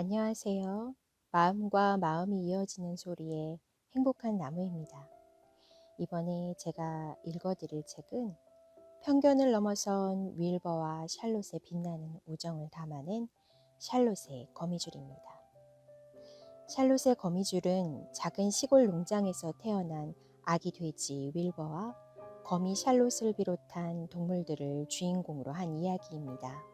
안녕하세요. 마음과 마음이 이어지는 소리의 행복한 나무입니다. 이번에 제가 읽어드릴 책은 편견을 넘어선 윌버와 샬롯의 빛나는 우정을 담아낸 샬롯의 거미줄입니다. 샬롯의 거미줄은 작은 시골 농장에서 태어난 아기 돼지 윌버와 거미 샬롯을 비롯한 동물들을 주인공으로 한 이야기입니다.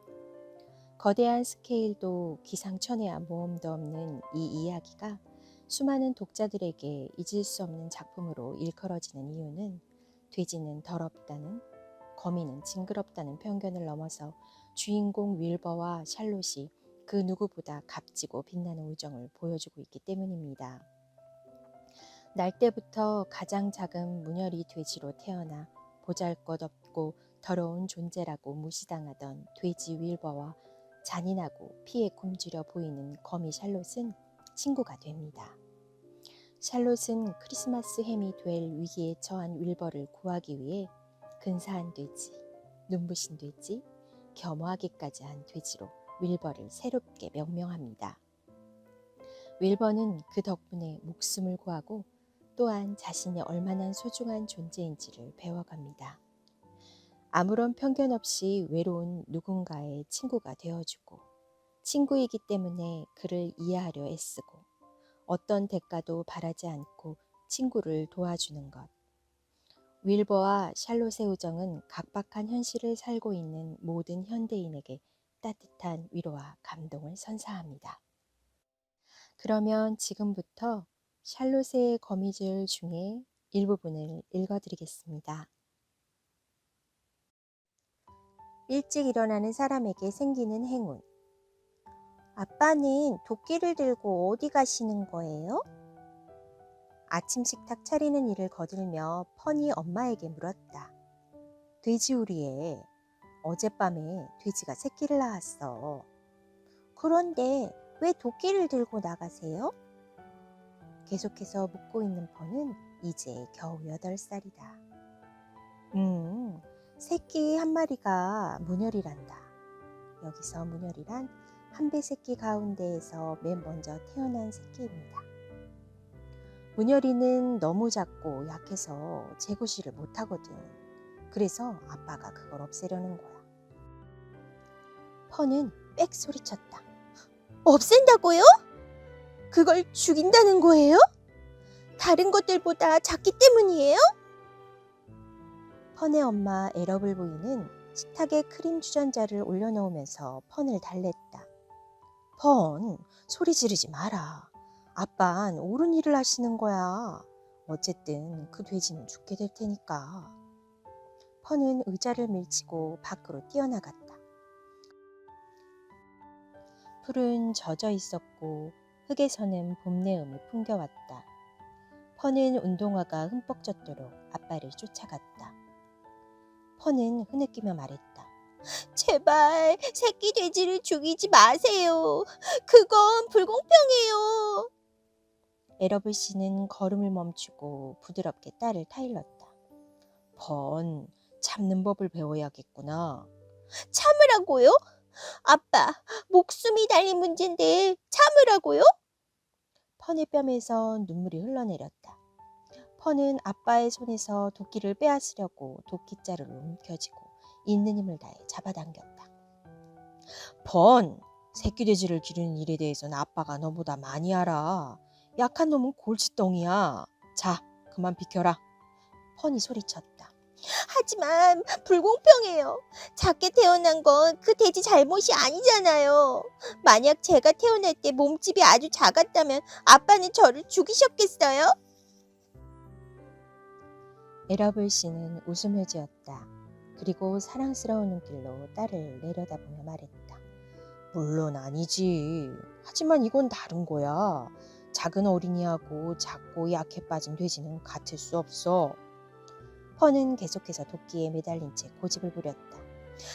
거대한 스케일도 기상천외한 모험도 없는 이 이야기가 수많은 독자들에게 잊을 수 없는 작품으로 일컬어지는 이유는 돼지는 더럽다는, 거미는 징그럽다는 편견을 넘어서 주인공 윌버와 샬롯이 그 누구보다 값지고 빛나는 우정을 보여주고 있기 때문입니다. 날 때부터 가장 작은 문열이 돼지로 태어나 보잘것없고 더러운 존재라고 무시당하던 돼지 윌버와 잔인하고 피에 굶주려 보이는 거미 샬롯은 친구가 됩니다. 샬롯은 크리스마스 햄이 될 위기에 처한 윌버를 구하기 위해 근사한 돼지, 눈부신 돼지, 겸허하기까지 한 돼지로 윌버를 새롭게 명명합니다. 윌버는 그 덕분에 목숨을 구하고 또한 자신이 얼마나 소중한 존재인지를 배워갑니다. 아무런 편견 없이 외로운 누군가의 친구가 되어주고 친구이기 때문에 그를 이해하려 애쓰고 어떤 대가도 바라지 않고 친구를 도와주는 것. 윌버와 샬롯의 우정은 각박한 현실을 살고 있는 모든 현대인에게 따뜻한 위로와 감동을 선사합니다. 그러면 지금부터 샬롯의 거미줄 중에 일부분을 읽어드리겠습니다. 일찍 일어나는 사람에게 생기는 행운. 아빠는 도끼를 들고 어디 가시는 거예요? 아침 식탁 차리는 일을 거들며 펀이 엄마에게 물었다. 돼지우리에 어젯밤에 돼지가 새끼를 낳았어. 그런데 왜 도끼를 들고 나가세요? 계속해서 묻고 있는 펀은 이제 겨우 8살이다. 새끼 한 마리가 문열이란다. 여기서 문열이란 한배 새끼 가운데에서 맨 먼저 태어난 새끼입니다. 문열이는 너무 작고 약해서 재구시를 못하거든. 그래서 아빠가 그걸 없애려는 거야. 펀은 빽 소리쳤다. 없앤다고요? 그걸 죽인다는 거예요? 다른 것들보다 작기 때문이에요? 펀의 엄마 에러블 부인은 식탁에 크림 주전자를 올려놓으면서 펀을 달랬다. 펀, 소리 지르지 마라. 아빤 옳은 일을 하시는 거야. 어쨌든 그 돼지는 죽게 될 테니까. 펀은 의자를 밀치고 밖으로 뛰어나갔다. 풀은 젖어 있었고 흙에서는 봄내음이 풍겨왔다. 펀은 운동화가 흠뻑 젖도록 아빠를 쫓아갔다. 펀은 흐느끼며 말했다. 제발 새끼 돼지를 죽이지 마세요. 그건 불공평해요. 에러블 씨는 걸음을 멈추고 부드럽게 딸을 타일렀다. 펀, 참는 법을 배워야겠구나. 참으라고요? 아빠, 목숨이 달린 문제인데 참으라고요? 펀의 뺨에서 눈물이 흘러내렸다. 펀은 아빠의 손에서 도끼를 빼앗으려고 도끼자루로 움켜쥐고 있는 힘을 다해 잡아당겼다. 펀, 새끼 돼지를 기르는 일에 대해서는 아빠가 너보다 많이 알아. 약한 놈은 골칫덩이야. 자, 그만 비켜라. 펀이 소리쳤다. 하지만 불공평해요. 작게 태어난 건 그 돼지 잘못이 아니잖아요. 만약 제가 태어날 때 몸집이 아주 작았다면 아빠는 저를 죽이셨겠어요? 에러블 씨는 웃음을 지었다. 그리고 사랑스러운 눈길로 딸을 내려다보며 말했다. 물론 아니지. 하지만 이건 다른 거야. 작은 어린이하고 작고 약해 빠진 돼지는 같을 수 없어. 펀은 계속해서 도끼에 매달린 채 고집을 부렸다.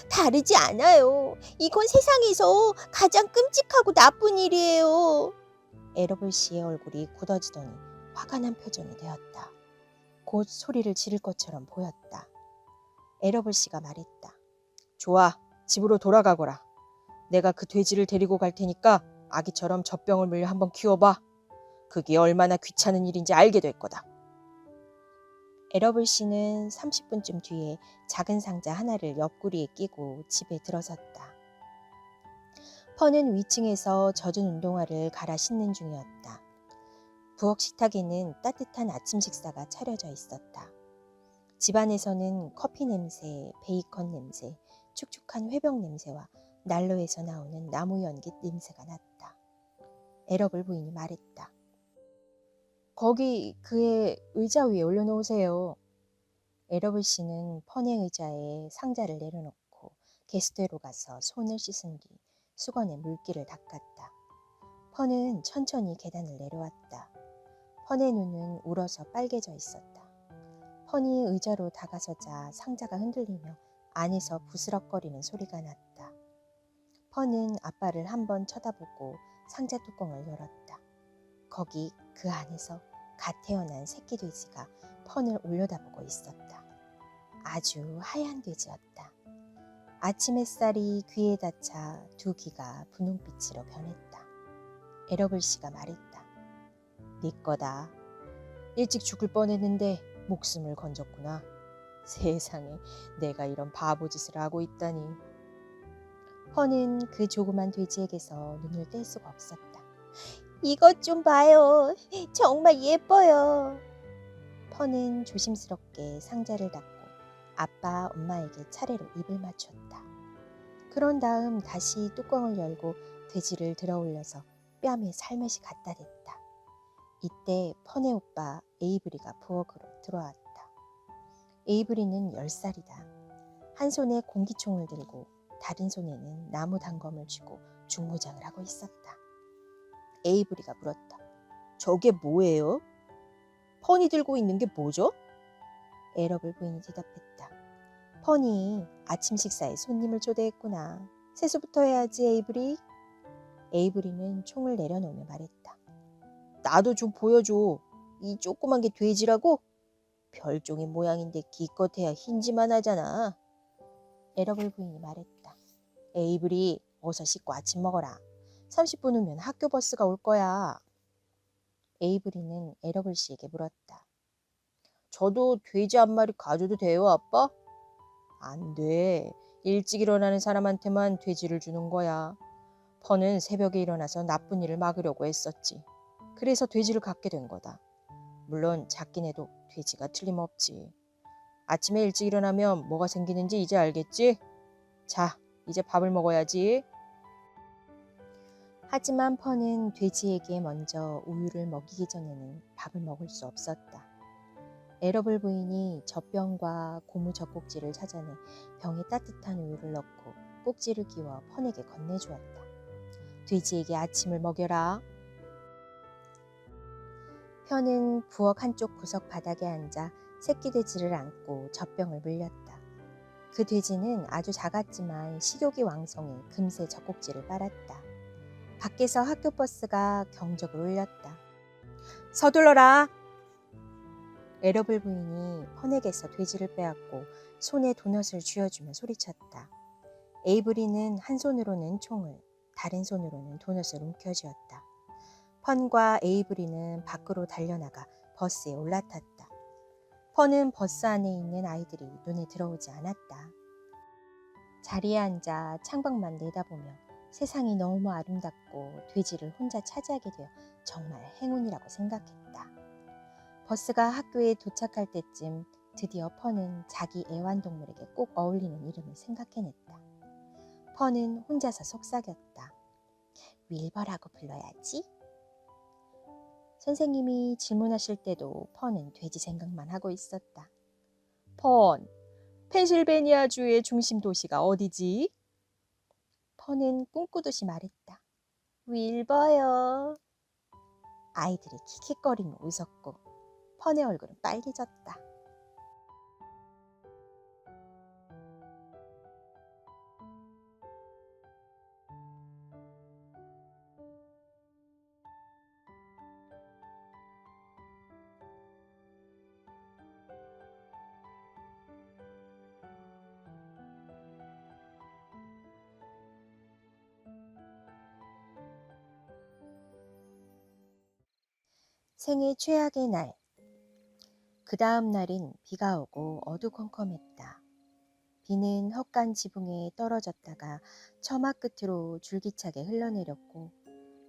다르지 않아요. 이건 세상에서 가장 끔찍하고 나쁜 일이에요. 에러블 씨의 얼굴이 굳어지더니 화가 난 표정이 되었다. 곧 소리를 지를 것처럼 보였다. 에러블 씨가 말했다. 좋아, 집으로 돌아가거라. 내가 그 돼지를 데리고 갈 테니까 아기처럼 젖병을 물려 한번 키워봐. 그게 얼마나 귀찮은 일인지 알게 될 거다. 에러블 씨는 30분쯤 뒤에 작은 상자 하나를 옆구리에 끼고 집에 들어섰다. 펀은 위층에서 젖은 운동화를 갈아 신는 중이었다. 부엌 식탁에는 따뜻한 아침 식사가 차려져 있었다. 집안에서는 커피 냄새, 베이컨 냄새, 축축한 회병 냄새와 난로에서 나오는 나무 연기 냄새가 났다. 에러블 부인이 말했다. 거기 그의 의자 위에 올려놓으세요. 에러블 씨는 펀의 의자에 상자를 내려놓고 게스트로 가서 손을 씻은 뒤 수건에 물기를 닦았다. 펀은 천천히 계단을 내려왔다. 펀의 눈은 울어서 빨개져 있었다. 펀이 의자로 다가서자 상자가 흔들리며 안에서 부스럭거리는 소리가 났다. 펀은 아빠를 한번 쳐다보고 상자 뚜껑을 열었다. 거기 그 안에서 갓 태어난 새끼 돼지가 펀을 올려다보고 있었다. 아주 하얀 돼지였다. 아침 햇살이 귀에 닿자 두 귀가 분홍빛으로 변했다. 에러블 씨가 말했다. 네 거다. 일찍 죽을 뻔했는데 목숨을 건졌구나. 세상에 내가 이런 바보짓을 하고 있다니. 펀은 그 조그만 돼지에게서 눈을 뗄 수가 없었다. 이것 좀 봐요. 정말 예뻐요. 펀은 조심스럽게 상자를 닫고 아빠, 엄마에게 차례로 입을 맞췄다. 그런 다음 다시 뚜껑을 열고 돼지를 들어 올려서 뺨에 살며시 갖다 댔다. 이때 펀의 오빠 에이브리가 부엌으로 들어왔다. 에이브리는 10살이다. 한 손에 공기총을 들고 다른 손에는 나무 단검을 쥐고 중무장을 하고 있었다. 에이브리가 물었다. 저게 뭐예요? 펀이 들고 있는 게 뭐죠? 에러블 부인이 대답했다. 펀이 아침 식사에 손님을 초대했구나. 세수부터 해야지, 에이브리. 에이브리는 총을 내려놓으며 말했다. 나도 좀 보여줘. 이 조그만 게 돼지라고? 별종의 모양인데 기껏해야 흰지만 하잖아. 에러블 부인이 말했다. 에이브리, 어서 씻고 아침 먹어라. 30분 후면 학교 버스가 올 거야. 에이브리는 에러블 씨에게 물었다. 저도 돼지 한 마리 가져도 돼요, 아빠? 안 돼. 일찍 일어나는 사람한테만 돼지를 주는 거야. 펀은 새벽에 일어나서 나쁜 일을 막으려고 했었지. 그래서 돼지를 갖게 된 거다. 물론 작긴 해도 돼지가 틀림없지. 아침에 일찍 일어나면 뭐가 생기는지 이제 알겠지? 자, 이제 밥을 먹어야지. 하지만 펀은 돼지에게 먼저 우유를 먹이기 전에는 밥을 먹을 수 없었다. 에러블 부인이 젖병과 고무 젖꼭지를 찾아내 병에 따뜻한 우유를 넣고 꼭지를 끼워 펀에게 건네주었다. 돼지에게 아침을 먹여라. 펀은 부엌 한쪽 구석 바닥에 앉아 새끼 돼지를 안고 젖병을 물렸다. 그 돼지는 아주 작았지만 식욕이 왕성해 금세 젖꼭지를 빨았다. 밖에서 학교 버스가 경적을 울렸다. 서둘러라. 에러블 부인이 펀에게서 돼지를 빼앗고 손에 도넛을 쥐어주며 소리쳤다. 에이브리는 한 손으로는 총을, 다른 손으로는 도넛을 움켜쥐었다. 펀과 에이브리는 밖으로 달려나가 버스에 올라탔다. 펀은 버스 안에 있는 아이들이 눈에 들어오지 않았다. 자리에 앉아 창밖만 내다보며 세상이 너무 아름답고 돼지를 혼자 차지하게 되어 정말 행운이라고 생각했다. 버스가 학교에 도착할 때쯤 드디어 펀은 자기 애완동물에게 꼭 어울리는 이름을 생각해냈다. 펀은 혼자서 속삭였다. 윌버라고 불러야지. 선생님이 질문하실 때도 펀은 돼지 생각만 하고 있었다. 펀, 펜실베니아주의 중심 도시가 어디지? 펀은 꿈꾸듯이 말했다. 윌버요. 아이들이 킥킥거리며 웃었고 펀의 얼굴은 빨개졌다. 생애 최악의 날. 그 다음 날인 비가 오고 어두컴컴했다. 비는 헛간 지붕에 떨어졌다가 처마 끝으로 줄기차게 흘러내렸고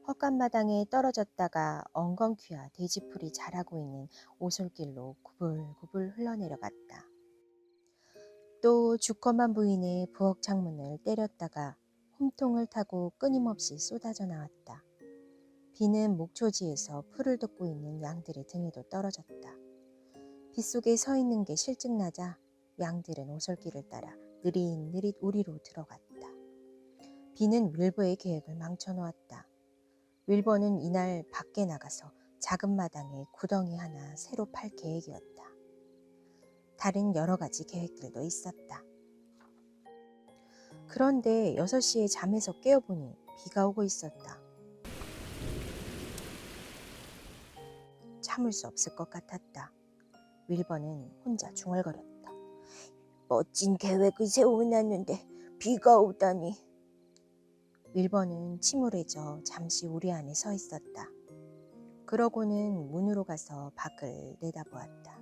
헛간마당에 떨어졌다가 엉겅퀴와 돼지풀이 자라고 있는 오솔길로 구불구불 흘러내려갔다. 또 주커만 부인의 부엌 창문을 때렸다가 홈통을 타고 끊임없이 쏟아져 나왔다. 비는 목초지에서 풀을 덮고 있는 양들의 등에도 떨어졌다. 빗속에 서 있는 게 실증나자 양들은 오솔길을 따라 느릿느릿 우리로 들어갔다. 비는 윌버의 계획을 망쳐놓았다. 윌버는 이날 밖에 나가서 작은 마당에 구덩이 하나 새로 팔 계획이었다. 다른 여러 가지 계획들도 있었다. 그런데 6시에 잠에서 깨어보니 비가 오고 있었다. 참을 수 없을 것 같았다. 윌버는 혼자 중얼거렸다. 멋진 계획을 세워놨는데 비가 오다니. 윌버는 침울해져 잠시 우리 안에 서 있었다. 그러고는 문으로 가서 밖을 내다보았다.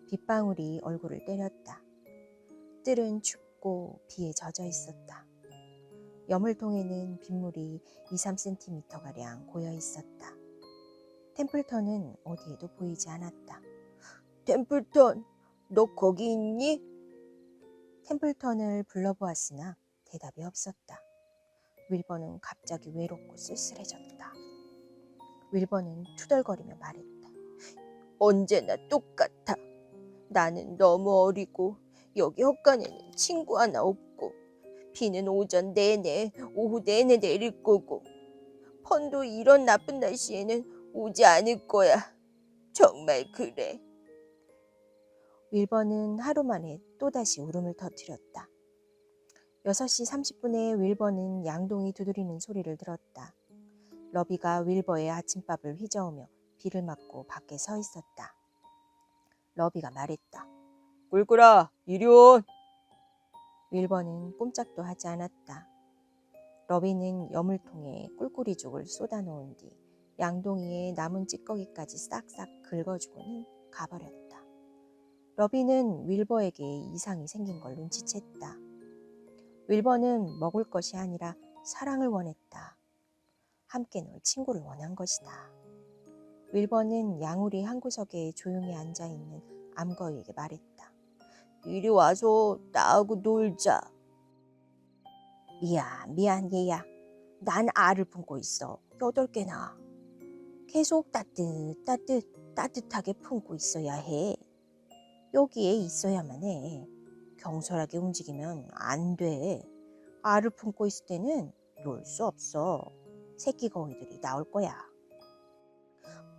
빗방울이 얼굴을 때렸다. 뜰은 춥고 비에 젖어 있었다. 여물통에는 빗물이 2-3cm가량 고여 있었다. 템플턴은 어디에도 보이지 않았다. 템플턴, 너 거기 있니? 템플턴을 불러보았으나 대답이 없었다. 윌버는 갑자기 외롭고 쓸쓸해졌다. 윌버는 투덜거리며 말했다. 언제나 똑같아. 나는 너무 어리고 여기 헛간에는 친구 하나 없고 비는 오전 내내 오후 내내 내릴 거고 펀도 이런 나쁜 날씨에는 오지 않을 거야. 정말 그래. 윌버는 하루 만에 또다시 울음을 터뜨렸다. 6시 30분에 윌버는 양동이 두드리는 소리를 들었다. 러비가 윌버의 아침밥을 휘저으며 비를 맞고 밖에 서 있었다. 러비가 말했다. 꿀꿀아, 이리 온! 윌버는 꼼짝도 하지 않았다. 러비는 여물통에 꿀꿀이죽을 쏟아놓은 뒤 양동이에 남은 찌꺼기까지 싹싹 긁어주고는 가버렸다. 러비는 윌버에게 이상이 생긴 걸 눈치챘다. 윌버는 먹을 것이 아니라 사랑을 원했다. 함께 놀 친구를 원한 것이다. 윌버는 양우리 한 구석에 조용히 앉아있는 암거위에게 말했다. 이리 와서 나하고 놀자. 미안 얘야. 난 알을 품고 있어. 8개나. 계속 따뜻하게 품고 있어야 해. 여기에 있어야만 해. 경솔하게 움직이면 안 돼. 알을 품고 있을 때는 놀 수 없어. 새끼 거위들이 나올 거야.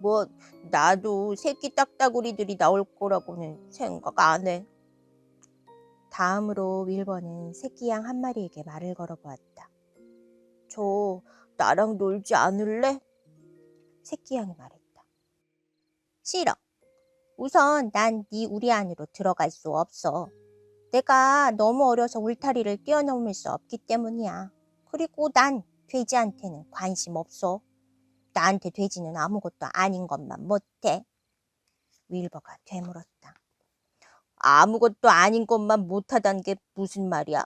뭐 나도 새끼 딱따구리들이 나올 거라고는 생각 안 해. 다음으로 윌버는 새끼 양 한 마리에게 말을 걸어보았다. 저 나랑 놀지 않을래? 새끼 양이 말했다. 싫어. 우선 난 네 우리 안으로 들어갈 수 없어. 내가 너무 어려서 울타리를 뛰어넘을 수 없기 때문이야. 그리고 난 돼지한테는 관심 없어. 나한테 돼지는 아무것도 아닌 것만 못해. 윌버가 되물었다. 아무것도 아닌 것만 못하다는 게 무슨 말이야?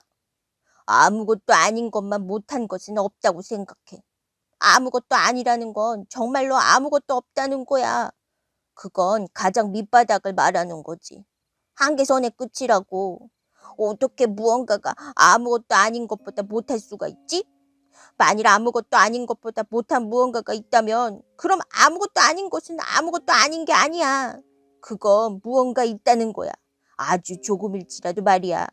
아무것도 아닌 것만 못한 것은 없다고 생각해. 아무것도 아니라는 건 정말로 아무것도 없다는 거야. 그건 가장 밑바닥을 말하는 거지. 한계선의 끝이라고. 어떻게 무언가가 아무것도 아닌 것보다 못할 수가 있지? 만일 아무것도 아닌 것보다 못한 무언가가 있다면 그럼 아무것도 아닌 것은 아무것도 아닌 게 아니야. 그건 무언가 있다는 거야. 아주 조금일지라도 말이야.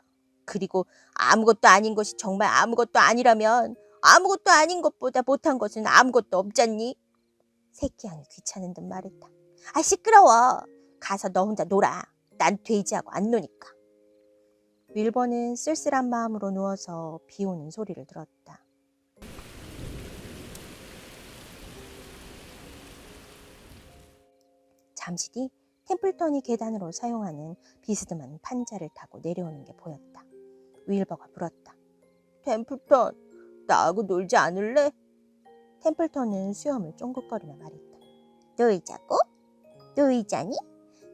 그리고 아무것도 아닌 것이 정말 아무것도 아니라면 아무것도 아닌 것보다 못한 것은 아무것도 없잖니? 새끼 양이 귀찮은 듯 말했다. 아 시끄러워. 가서 너 혼자 놀아. 난 돼지하고 안 노니까. 윌버는 쓸쓸한 마음으로 누워서 비 오는 소리를 들었다. 잠시 뒤 템플턴이 계단으로 사용하는 비스듬한 판자를 타고 내려오는 게 보였다. 윌버가 물었다. 템플턴, 나하고 놀지 않을래? 템플턴은 수염을 쫑긋거리며 말했다. 놀자고? 놀자니?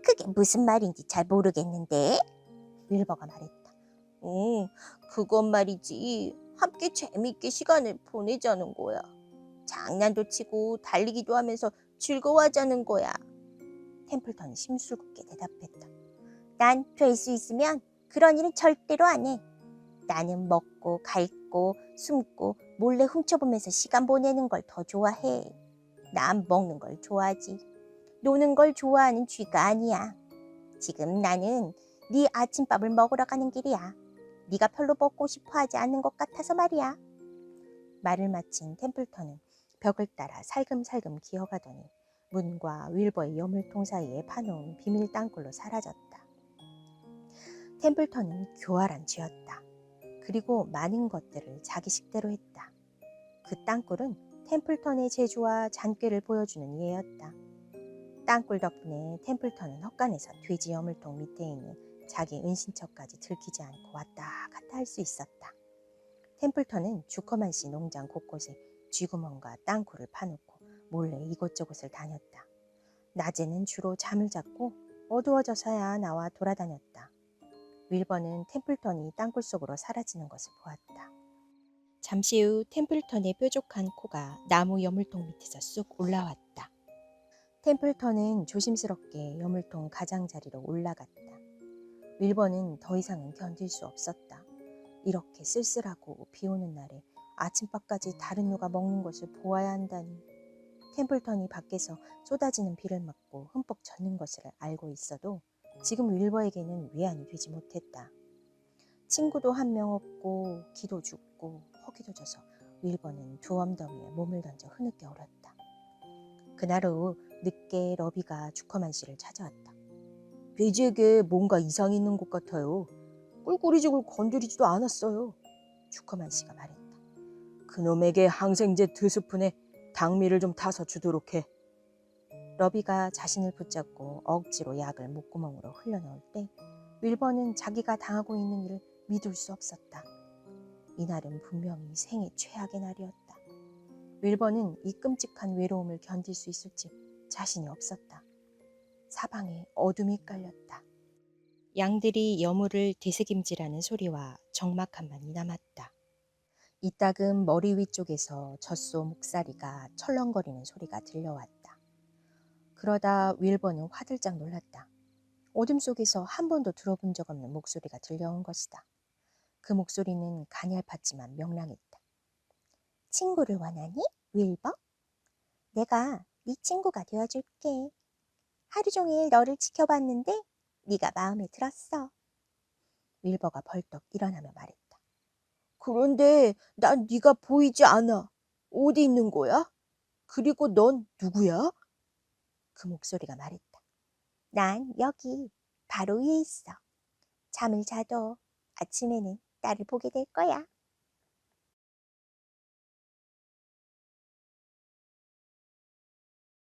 그게 무슨 말인지 잘 모르겠는데. 윌버가 말했다. 그건 말이지. 함께 재미있게 시간을 보내자는 거야. 장난도 치고 달리기도 하면서 즐거워하자는 거야. 템플턴이 심술궂게 대답했다. 난 될 수 있으면 그런 일은 절대로 안 해. 나는 먹고 갈고 숨고 몰래 훔쳐보면서 시간 보내는 걸 더 좋아해. 난 먹는 걸 좋아하지. 노는 걸 좋아하는 쥐가 아니야. 지금 나는 네 아침밥을 먹으러 가는 길이야. 네가 별로 먹고 싶어 하지 않는 것 같아서 말이야. 말을 마친 템플턴은 벽을 따라 살금살금 기어가더니 문과 윌버의 여물통 사이에 파놓은 비밀 땅굴로 사라졌다. 템플턴은 교활한 쥐였다. 그리고 많은 것들을 자기 식대로 했다. 그 땅굴은 템플턴의 재주와 잔꾀를 보여주는 예였다. 땅굴 덕분에 템플턴은 헛간에서 돼지 여물통 밑에 있는 자기 은신처까지 들키지 않고 왔다 갔다 할 수 있었다. 템플턴은 주커만 씨 농장 곳곳에 쥐구멍과 땅굴을 파놓고 몰래 이곳저곳을 다녔다. 낮에는 주로 잠을 잤고 어두워져서야 나와 돌아다녔다. 윌버는 템플턴이 땅굴 속으로 사라지는 것을 보았다. 잠시 후 템플턴의 뾰족한 코가 나무 여물통 밑에서 쑥 올라왔다. 템플턴은 조심스럽게 여물통 가장자리로 올라갔다. 윌버는 더 이상은 견딜 수 없었다. 이렇게 쓸쓸하고 비 오는 날에 아침밥까지 다른 누가 먹는 것을 보아야 한다니. 템플턴이 밖에서 쏟아지는 비를 맞고 흠뻑 젖는 것을 알고 있어도 지금 윌버에게는 위안이 되지 못했다. 친구도 한 명 없고 기도 죽고 허기도 져서 윌버는 두 언더미에 몸을 던져 흐느껴 울었다. 그날 오후 늦게 러비가 주커만 씨를 찾아왔다. 돼지에게 뭔가 이상이 있는 것 같아요. 꿀꿀이죽을 건드리지도 않았어요. 주커만 씨가 말했다. 그놈에게 항생제 2스푼에 당미를 좀 타서 주도록 해. 러비가 자신을 붙잡고 억지로 약을 목구멍으로 흘려넣을 때 윌버는 자기가 당하고 있는 일을 믿을 수 없었다. 이날은 분명히 생애 최악의 날이었다. 윌버는 이 끔찍한 외로움을 견딜 수 있을지 자신이 없었다. 사방에 어둠이 깔렸다. 양들이 여물을 되새김질하는 소리와 적막함만이 남았다. 이따금 머리 위쪽에서 젖소 목사리가 철렁거리는 소리가 들려왔다. 그러다 윌버는 화들짝 놀랐다. 어둠 속에서 한 번도 들어본 적 없는 목소리가 들려온 것이다. 그 목소리는 가냘팠지만 명랑했다. 친구를 원하니, 윌버? 내가 네 친구가 되어줄게. 하루 종일 너를 지켜봤는데 네가 마음에 들었어. 윌버가 벌떡 일어나며 말했다. 그런데 난 네가 보이지 않아. 어디 있는 거야? 그리고 넌 누구야? 그 목소리가 말했다. 난 여기 바로 위에 있어. 잠을 자도 아침에는 나를 보게 될 거야.